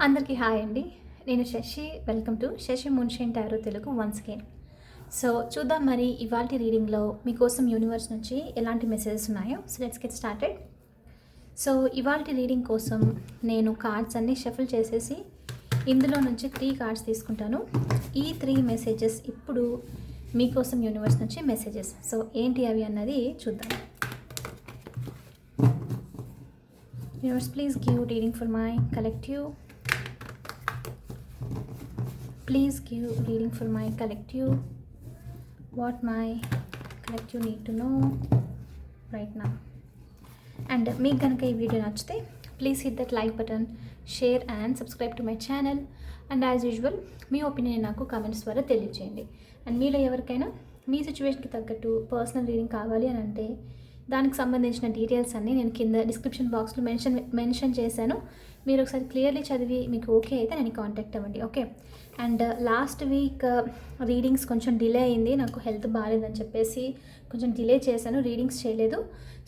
అందరికీ హాయ్ అండి. నేను Shashi. Welcome to Shashi moonshine tarot Telugu once again. So చూద్దాం మరి ఇవాల్టి రీడింగ్లో మీకోసం యూనివర్స్ నుంచి ఎలాంటి మెసేజెస్ ఉన్నాయో. So let's get started. So ఇవాల్టి రీడింగ్ కోసం నేను కార్డ్స్ అన్నీ షఫుల్ చేసేసి ఇందులో నుంచి 3 కార్డ్స్ తీసుకుంటాను. ఈ 3 మెసేజెస్ ఇప్పుడు మీకోసం యూనివర్స్ నుంచి మెసేజెస్. సో ఏంటి అవి అన్నది చూద్దాం. Universe please give reading for my collective. Please give reading for my collective. What my collective need to know right now. And మీకు కనుక ఈ వీడియో నచ్చితే please hit that like button, share and subscribe to my channel. And as usual me opinion నాకు comments ద్వారా తెలియజేయండి. And మీలో ఎవరికైనా మీ సిచ్యువేషన్కి తగ్గట్టు పర్సనల్ రీడింగ్ కావాలి అని అంటే దానికి సంబంధించిన డీటెయిల్స్ అన్నీ నేను కింద డిస్క్రిప్షన్ బాక్స్లో మెన్షన్ చేశాను. మీరు ఒకసారి క్లియర్లీ చదివి మీకు ఓకే అయితే నేను కాంటాక్ట్ అవ్వండి. Okay. And last week readings కొంచెం డిలే అయింది. నాకు హెల్త్ బాగాలేదని చెప్పేసి కొంచెం డిలే చేశాను, రీడింగ్స్ చేయలేదు.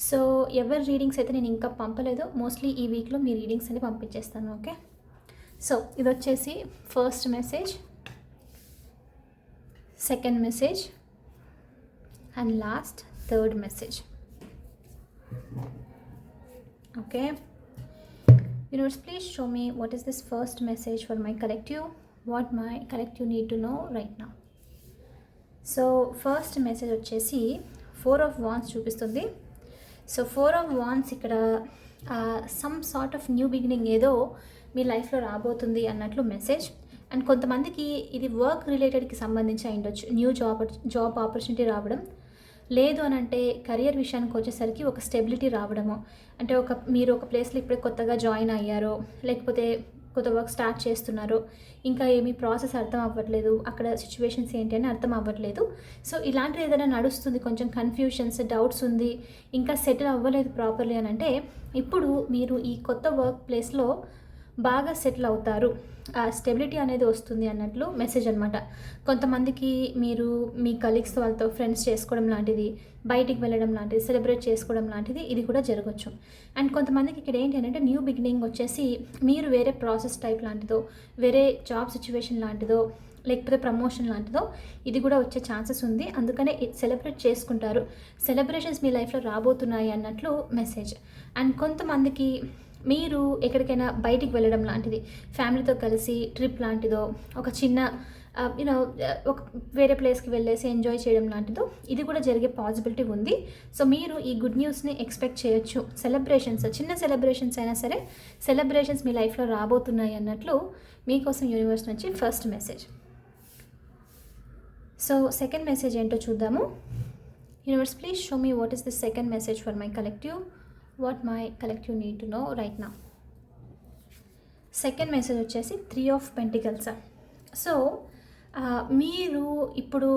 సో ఎవరి రీడింగ్స్ అయితే నేను ఇంకా పంపలేదు. మోస్ట్లీ ఈ వీక్లో మీ రీడింగ్స్ అన్ని పంపించేస్తాను. ఓకే. సో ఇది వచ్చేసి first message, second message and last third message. Okay. Universe, please show me what is this first message for my collective. What my collective need to know right now. So first message వచ్చేసి 4 of Wands చూపిస్తుంది. So 4 of Wands ఇక్కడ some sort of new beginning ఏదో మీ లైఫ్లో రాబోతుంది అన్నట్లు message. And కొంతమందికి ఇది work రిలేటెడ్కి సంబంధించి అయ్యుండొచ్చు. న్యూ జాబ్ ఆపర్చునిటీ రావడం, లేదు అని అంటే కెరియర్ విషయానికి వచ్చేసరికి ఒక స్టెబిలిటీ రావడము. అంటే మీరు ఒక ప్లేస్లో ఇప్పుడే కొత్తగా జాయిన్ అయ్యారో, లేకపోతే కొత్త వర్క్ స్టార్ట్ చేస్తున్నారో, ఇంకా ఏమీ ప్రాసెస్ అర్థం అవ్వట్లేదు, అక్కడ సిచ్యువేషన్స్ ఏంటి అని అర్థం అవ్వట్లేదు. సో ఇలాంటిది ఏదైనా నడుస్తుంది, కొంచెం కన్ఫ్యూషన్స్, డౌట్స్ ఉంది, ఇంకా సెటిల్ అవ్వలేదు ప్రాపర్లీ అని అంటే ఇప్పుడు మీరు ఈ కొత్త వర్క్ ప్లేస్లో బాగా సెటిల్ అవుతారు, స్టెబిలిటీ అనేది వస్తుంది అన్నట్లు మెసేజ్ అనమాట. కొంతమందికి మీరు మీ కలీగ్స్ వాళ్ళతో ఫ్రెండ్స్ చేసుకోవడం లాంటిది, బయటికి వెళ్ళడం లాంటిది, సెలబ్రేట్ చేసుకోవడం లాంటిది ఇది కూడా జరగచ్చు. అండ్ కొంతమందికి ఇక్కడ ఏంటి అంటే న్యూ బిగినింగ్ వచ్చేసి మీరు వేరే ప్రాసెస్ టైప్ లాంటిదో, వేరే జాబ్ సిచ్యువేషన్ లాంటిదో, లేకపోతే ప్రమోషన్ లాంటిదో ఇది కూడా వచ్చే ఛాన్సెస్ ఉంది. అందుకనే సెలబ్రేట్ చేసుకుంటారు, సెలబ్రేషన్స్ మీ లైఫ్లో రాబోతున్నాయి అన్నట్లు మెసేజ్. అండ్ కొంతమందికి మీరు ఎక్కడికైనా బయటికి వెళ్ళడం లాంటిది, ఫ్యామిలీతో కలిసి ట్రిప్ లాంటిదో, ఒక చిన్న ఒక వేరే ప్లేస్కి వెళ్ళేసి ఎంజాయ్ చేయడం లాంటిదో ఇది కూడా జరిగే పాసిబిలిటీ ఉంది. సో మీరు ఈ గుడ్ న్యూస్ని ఎక్స్పెక్ట్ చేయొచ్చు. సెలబ్రేషన్స్, చిన్న సెలబ్రేషన్స్ అయినా సరే సెలబ్రేషన్స్ మీ లైఫ్లో రాబోతున్నాయి అన్నట్లు మీకోసం యూనివర్స్ నుంచి first message. So second message ఏంటో చూద్దాము. Universe please show me what is the second message for my collective. What my collective need to know right now. Second message వచ్చేసి 3 of Pentacles. సో మీరు ఇప్పుడు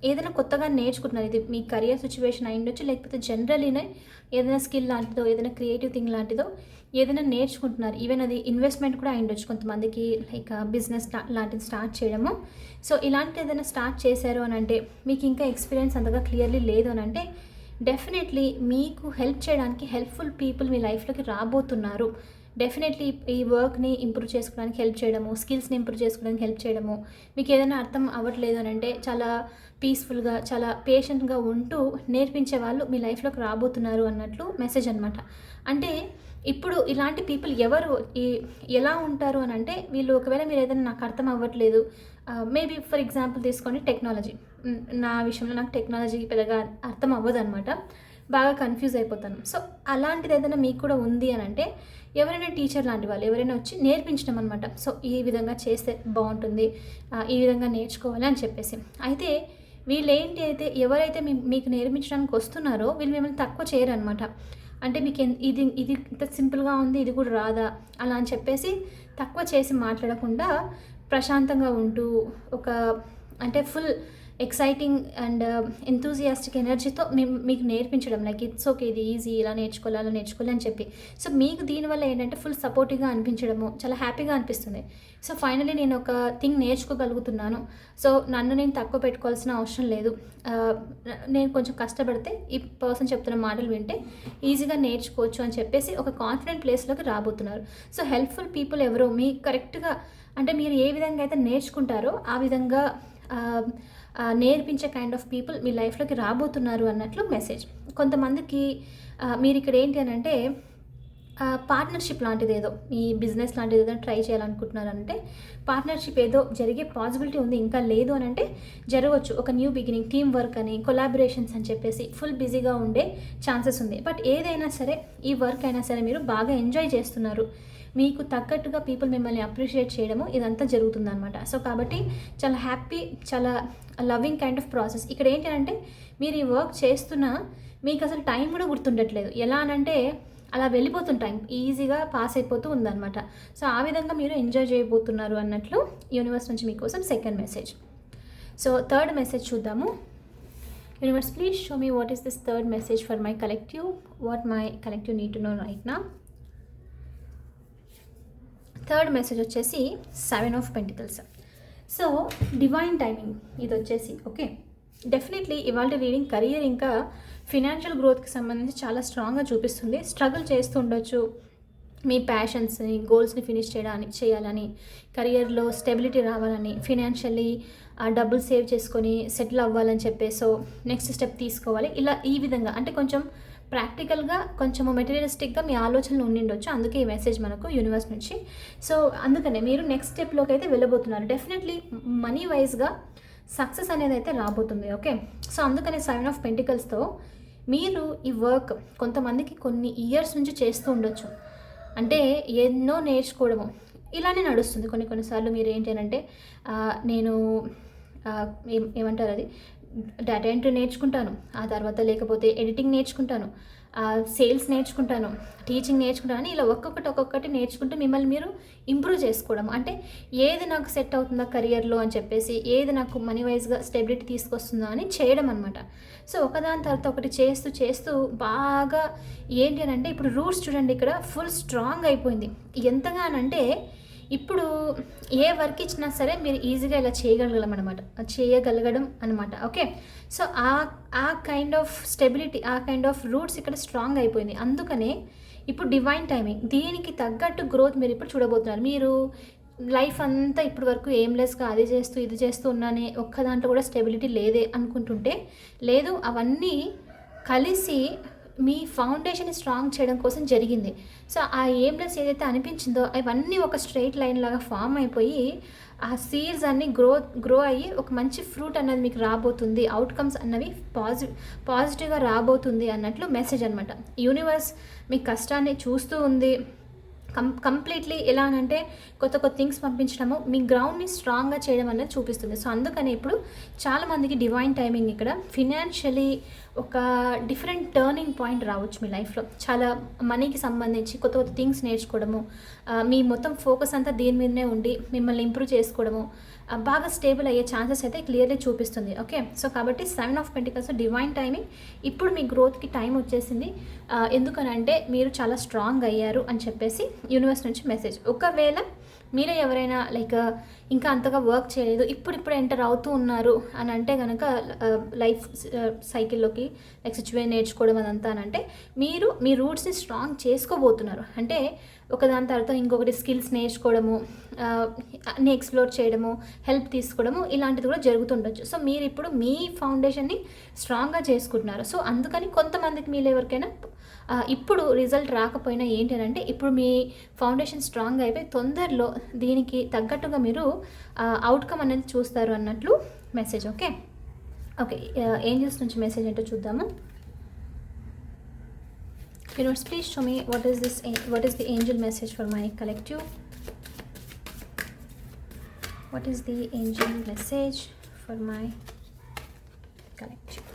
ఏదైనా కొత్తగా నేర్చుకుంటున్నారు. ఇది మీ కెరియర్ సిచ్యువేషన్ అయి ఉండొచ్చు, లేకపోతే జనరల్లీనే ఏదైనా స్కిల్ లాంటిదో, ఏదైనా క్రియేటివ్ థింగ్ లాంటిదో ఏదైనా నేర్చుకుంటున్నారు. ఈవెన్ అది ఇన్వెస్ట్మెంట్ కూడా అయి ఉండొచ్చు. కొంతమందికి లైక్ బిజినెస్ లాంటిది స్టార్ట్ చేయడము. సో ఇలాంటి ఏదైనా స్టార్ట్ చేశారు అని అంటే, మీకు ఇంకా ఎక్స్పీరియన్స్ అంతగా క్లియర్లీ లేదు అని అంటే డెఫినెట్లీ మీకు హెల్ప్ చేయడానికి హెల్ప్ఫుల్ పీపుల్ మీ లైఫ్లోకి రాబోతున్నారు. డెఫినెట్లీ ఈ వర్క్ని ఇంప్రూవ్ చేసుకోవడానికి హెల్ప్ చేయడము, స్కిల్స్ని ఇంప్రూవ్ చేసుకోవడానికి హెల్ప్ చేయడము, మీకు ఏదైనా అర్థం అవ్వట్లేదు అని అంటే చాలా పీస్ఫుల్గా, చాలా పేషెంట్గా ఉంటూ నేర్పించే వాళ్ళు మీ లైఫ్లోకి రాబోతున్నారు అన్నట్లు మెసేజ్ అనమాట. అంటే ఇప్పుడు ఇలాంటి పీపుల్ ఎవరు ఎలా ఉంటారు అని అంటే, వీళ్ళు ఒకవేళ మీరు ఏదైనా నాకు అర్థం అవ్వట్లేదు, మేబీ ఫర్ ఎగ్జాంపుల్ తీసుకోండి టెక్నాలజీ. నా విషయంలో నాకు టెక్నాలజీ పెద్దగా అర్థం అవ్వదు అనమాట, బాగా కన్ఫ్యూజ్ అయిపోతాను. సో అలాంటిది ఏదైనా మీకు కూడా ఉంది అని అంటే ఎవరైనా టీచర్ లాంటి వాళ్ళు ఎవరైనా వచ్చి నేర్పించడం అనమాట. సో ఈ విధంగా చేస్తే బాగుంటుంది, ఈ విధంగా నేర్చుకోవాలి అని చెప్పేసి. అయితే వీళ్ళు ఏంటి అయితే ఎవరైతే మీకు నేర్పించడానికి వస్తున్నారో వీళ్ళు మిమ్మల్ని తక్కువ చేయరు అనమాట. అంటే మీకు ఇది ఇంత సింపుల్గా ఉంది, ఇది కూడా రాదా అలా అని చెప్పేసి తక్కువ చేసి మాట్లాడకుండా ప్రశాంతంగా ఉంటూ అంటే ఫుల్ ఎక్సైటింగ్ అండ్ ఎంతూజియాస్టిక్ ఎనర్జీతో మీకు నేర్పించడం, లైక్ ఇట్స్ ఓకే, ఇది ఈజీ, ఇలా నేర్చుకోవాలి అలా నేర్చుకోవాలి అని చెప్పి. సో మీకు దీనివల్ల ఏంటంటే ఫుల్ సపోర్టివ్గా అనిపించడము, చాలా హ్యాపీగా అనిపిస్తుంది. సో ఫైనలీ నేను ఒక థింగ్ నేర్చుకోగలుగుతున్నాను, సో నన్ను నేను తక్కువ పెట్టుకోవాల్సిన అవసరం లేదు, నేను కొంచెం కష్టపడితే ఈ పర్సన్ చెప్తున్న మాటలు వింటే ఈజీగా నేర్చుకోవచ్చు అని చెప్పేసి ఒక కాన్ఫిడెంట్ ప్లేస్లోకి రాబోతున్నారు. సో హెల్ప్ఫుల్ పీపుల్ ఎవరో మీ కరెక్ట్గా, అంటే మీరు ఏ విధంగా అయితే నేర్చుకుంటారో ఆ విధంగా నేర్పించే కైండ్ ఆఫ్ పీపుల్ మీ లైఫ్లోకి రాబోతున్నారు అన్నట్లు మెసేజ్. కొంతమందికి మీరు ఇక్కడ ఏంటి అని అంటే పార్ట్నర్షిప్ లాంటిది ఏదో, మీ బిజినెస్ లాంటిది ఏదో ట్రై చేయాలనుకుంటున్నారంటే పార్ట్నర్షిప్ ఏదో జరిగే పాసిబిలిటీ ఉంది, ఇంకా లేదు అని అంటే జరగవచ్చు. ఒక న్యూ బిగినింగ్, టీమ్ వర్క్ అని, కొలాబరేషన్స్ అని చెప్పేసి ఫుల్ బిజీగా ఉండే ఛాన్సెస్ ఉంది. బట్ ఏదైనా సరే, ఈ వర్క్ అయినా సరే మీరు బాగా ఎంజాయ్ చేస్తున్నారు, మీకు తగ్గట్టుగా పీపుల్ మిమ్మల్ని అప్రిషియేట్ చేయడము ఇదంతా జరుగుతుందన్నమాట. సో కాబట్టి చాలా హ్యాపీ, చాలా లవింగ్ కైండ్ ఆఫ్ ప్రాసెస్. ఇక్కడ ఏంటంటే మీరు ఈ వర్క్ చేస్తున్నా మీకు అసలు టైం కూడా గుర్తుండట్లేదు. ఎలా అనంటే అలా వెళ్ళిపోతుంది టైం, ఈజీగా పాస్ అయిపోతూ ఉందన్నమాట. సో ఆ విధంగా మీరు ఎంజాయ్ చేయబోతున్నారు అన్నట్లు యూనివర్స్ నుంచి మీకోసం second message. So third message చూద్దాము. Universe, please show me what is this third message for my collective, what my collective need to know right now. Third message వచ్చేసి 7 of pentacles. So divine timing ఇది వచ్చేసి okay. Definitely ఇవాళ reading career ఇంకా financial గ్రోత్కి సంబంధించి చాలా స్ట్రాంగ్గా చూపిస్తుంది. స్ట్రగుల్ చేస్తూ ఉండొచ్చు, మీ ప్యాషన్స్ని, గోల్స్ని ఫినిష్ చేయాలని, కెరియర్లో స్టెబిలిటీ రావాలని, ఫినాన్షియల్లీ డబ్బులు సేవ్ చేసుకొని సెటిల్ అవ్వాలని చెప్పేసో నెక్స్ట్ స్టెప్ తీసుకోవాలి. ఇలా ఈ విధంగా అంటే కొంచెం ప్రాక్టికల్గా, కొంచెము మెటీరియలిస్టిక్గా మీ ఆలోచనలు ఉండిండొచ్చు. అందుకే ఈ మెసేజ్ మనకు యూనివర్స్ నుంచి. సో అందుకనే మీరు నెక్స్ట్ స్టెప్లోకి అయితే వెళ్ళబోతున్నారు. డెఫినెట్లీ మనీ వైజ్గా సక్సెస్ అనేది అయితే రాబోతుంది ఓకే. సో అందుకనే 7 ఆఫ్ పెంటికల్స్తో మీరు ఈ వర్క్ కొంతమందికి కొన్ని ఇయర్స్ నుంచి చేస్తూ ఉండొచ్చు. అంటే ఎన్నో నేర్చుకోవడము ఇలానే నడుస్తుంది. కొన్నిసార్లు మీరు ఏంటి అంటే నేను ఏమంటారు అది డేటా ఎంట్రీ నేర్చుకుంటాను, ఆ తర్వాత లేకపోతే ఎడిటింగ్ నేర్చుకుంటాను, సేల్స్ నేర్చుకుంటాను, టీచింగ్ నేర్చుకుంటాను అని ఇలా ఒక్కొక్కటి నేర్చుకుంటూ మిమ్మల్ని మీరు ఇంప్రూవ్ చేసుకోవడం. అంటే ఏది నాకు సెట్ అవుతుందా కెరియర్లో అని చెప్పేసి, ఏది నాకు మనీ వైజ్గా స్టెబిలిటీ తీసుకొస్తుందా అని చేయడం అనమాట. సో ఒకదాని తర్వాత ఒకటి చేస్తూ బాగా ఏంటి అని అంటే ఇప్పుడు రూట్స్ చూడండి, ఇక్కడ ఫుల్ స్ట్రాంగ్ అయిపోయింది. ఎంతగానంటే ఇప్పుడు ఏ వర్క్ ఇచ్చినా సరే మీరు ఈజీగా ఇలా చేయగలగడం అనమాట ఓకే. సో ఆ కైండ్ ఆఫ్ స్టెబిలిటీ, ఆ కైండ్ ఆఫ్ రూట్స్ ఇక్కడ స్ట్రాంగ్ అయిపోయింది. అందుకనే ఇప్పుడు డివైన్ టైమింగ్, దీనికి తగ్గట్టు గ్రోత్ మీరు ఇప్పుడు చూడబోతున్నారు. మీరు లైఫ్ అంతా ఇప్పటి వరకు ఎయిమ్లెస్గా అది చేస్తూ ఇది చేస్తూ ఉన్నానే, ఒక్క దాంట్లో కూడా స్టెబిలిటీ లేదే అనుకుంటుంటే లేదు, అవన్నీ కలిసి మీ ఫౌండేషన్ స్ట్రాంగ్ చేయడం కోసం జరిగింది. సో ఆ ఎయిమ్లెస్ ఏదైతే అనిపించిందో అవన్నీ ఒక స్ట్రైట్ లైన్ లాగా ఫామ్ అయిపోయి ఆ సీడ్స్ అన్నీ గ్రో అయ్యి ఒక మంచి ఫ్రూట్ అన్నది మీకు రాబోతుంది, అవుట్కమ్స్ అన్నవి పాజిటివ్గా రాబోతుంది అన్నట్లు మెసేజ్ అనమాట. యూనివర్స్ మీ కష్టాన్ని చూస్తూ ఉంది. కంప్లీట్లీ ఎలా అంటే కొత్త థింగ్స్ పంపించడము, మీ గ్రౌండ్ని స్ట్రాంగ్గా చేయడం అనేది చూపిస్తుంది. సో అందుకని ఇప్పుడు చాలామందికి డివైన్ టైమింగ్ ఇక్కడ ఫినాన్షియలీ ఒక డిఫరెంట్ టర్నింగ్ పాయింట్ రావచ్చు మీ లైఫ్లో. చాలా మనీకి సంబంధించి కొత్త థింగ్స్ నేర్చుకోవడము, మీ మొత్తం ఫోకస్ అంతా దీని మీదనే ఉండి మిమ్మల్ని ఇంప్రూవ్ చేసుకోవడము, బాగా స్టేబుల్ అయ్యే ఛాన్సెస్ అయితే క్లియర్లీ చూపిస్తుంది ఓకే. సో కాబట్టి 7 ఆఫ్ పెంటికల్స్ డివైన్ టైమింగ్, ఇప్పుడు మీ గ్రోత్కి టైం వచ్చేసింది. ఎందుకనంటే మీరు చాలా స్ట్రాంగ్ అయ్యారు అని చెప్పేసి యూనివర్స్ నుంచి మెసేజ్. ఒకవేళ మీరే ఎవరైనా లైక్ ఇంకా అంతగా వర్క్ చేయలేదు, ఇప్పుడు ఎంటర్ అవుతూ ఉన్నారు అని అంటే కనుక లైఫ్ సైకిల్లోకి లైక్ సిచ్యువేషన్ నేర్చుకోవడం అదంతా అని అంటే మీరు మీ రూట్స్ని స్ట్రాంగ్ చేసుకోబోతున్నారు. అంటే ఒకదాని తర్వాత ఇంకొకటి స్కిల్స్ నేర్చుకోవడము, అన్నీ ఎక్స్ప్లోర్ చేయడము, హెల్ప్ తీసుకోవడము ఇలాంటిది కూడా జరుగుతుండొచ్చు. సో మీరు ఇప్పుడు మీ ఫౌండేషన్ని స్ట్రాంగ్గా చేసుకుంటున్నారు. సో అందుకని కొంతమందికి మీరు ఎవరికైనా ఇప్పుడు రిజల్ట్ రాకపోయినా ఏంటి అని అంటే ఇప్పుడు మీ ఫౌండేషన్ స్ట్రాంగ్ అయిపోయి తొందరలో దీనికి తగ్గట్టుగా మీరు అవుట్కమ్ అనేది చూస్తారు అన్నట్లు మెసేజ్ ఓకే. ఏంజల్స్ నుంచి మెసేజ్ ఏంటో చూద్దాము. Universe, please show me what is the angel message for my collective. What is the angel message for my collective?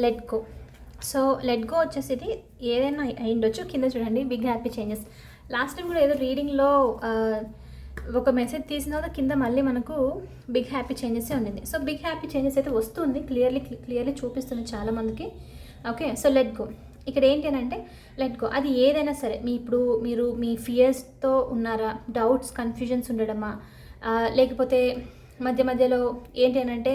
Let go. So let go వచ్చేసి ఇది ఏదైనా అయ్యిండొచ్చు. కింద చూడండి big happy changes. Last time కూడా ఏదో రీడింగ్లో ఒక మెసేజ్ తీసిన తర్వాత కింద మళ్ళీ మనకు బిగ్ హ్యాపీ చేంజెసే ఉండింది. సో బిగ్ హ్యాపీ చేంజెస్ అయితే వస్తుంది, క్లియర్లీ చూపిస్తుంది చాలామందికి. Okay, so let go. ఇక్కడ ఏంటి అని అంటే లెట్ గో, అది ఏదైనా సరే. మీరు మీ ఫియర్స్తో ఉన్నారా, డౌట్స్ కన్ఫ్యూజన్స్ ఉండడమా, లేకపోతే మధ్యలో ఏంటి అని అంటే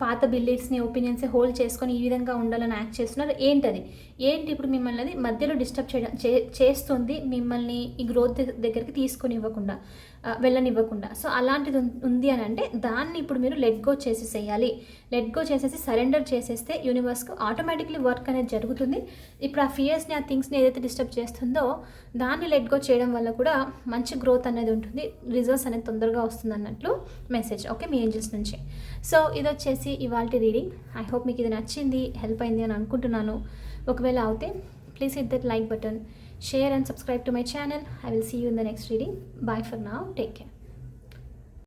పాత బిలీఫ్స్ని ఒపీనియన్స్ని హోల్డ్ చేసుకొని ఈ విధంగా ఉండాలని యాక్ట్ చేస్తున్నారు. ఏంటి ఇప్పుడు మిమ్మల్ని అది మధ్యలో డిస్టర్బ్ చేస్తుంది, మిమ్మల్ని ఈ గ్రోత్ దగ్గరికి తీసుకొని ఇవ్వకుండా, వెళ్ళనివ్వకుండా. సో అలాంటిది ఉంది అని అంటే దాన్ని ఇప్పుడు మీరు లెట్ గో చేసేసేయాలి. లెట్ గో చేసేసి సరెండర్ చేసేస్తే యూనివర్స్కు ఆటోమేటిక్లీ వర్క్ అనేది జరుగుతుంది. ఇప్పుడు ఆ ఫియర్స్ని, ఆ థింగ్స్ని ఏదైతే డిస్టర్బ్ చేస్తుందో దాన్ని లెట్ గో చేయడం వల్ల కూడా మంచి గ్రోత్ అనేది ఉంటుంది, రిజల్ట్స్ అనేది తొందరగా వస్తుంది అన్నట్లు మెసేజ్. ఓకే, మీ ఏంజల్స్ నుంచి. సో ఇది వచ్చేసి ఇవాల్టి రీడింగ్. ఐ హోప్ మీకు ఇది నచ్చింది, హెల్ప్ అయింది అని అనుకుంటున్నాను. ఒకవేళ అవుతే please hit that like button, share and subscribe to my channel. I will see you in the next reading. Bye for now. Take care.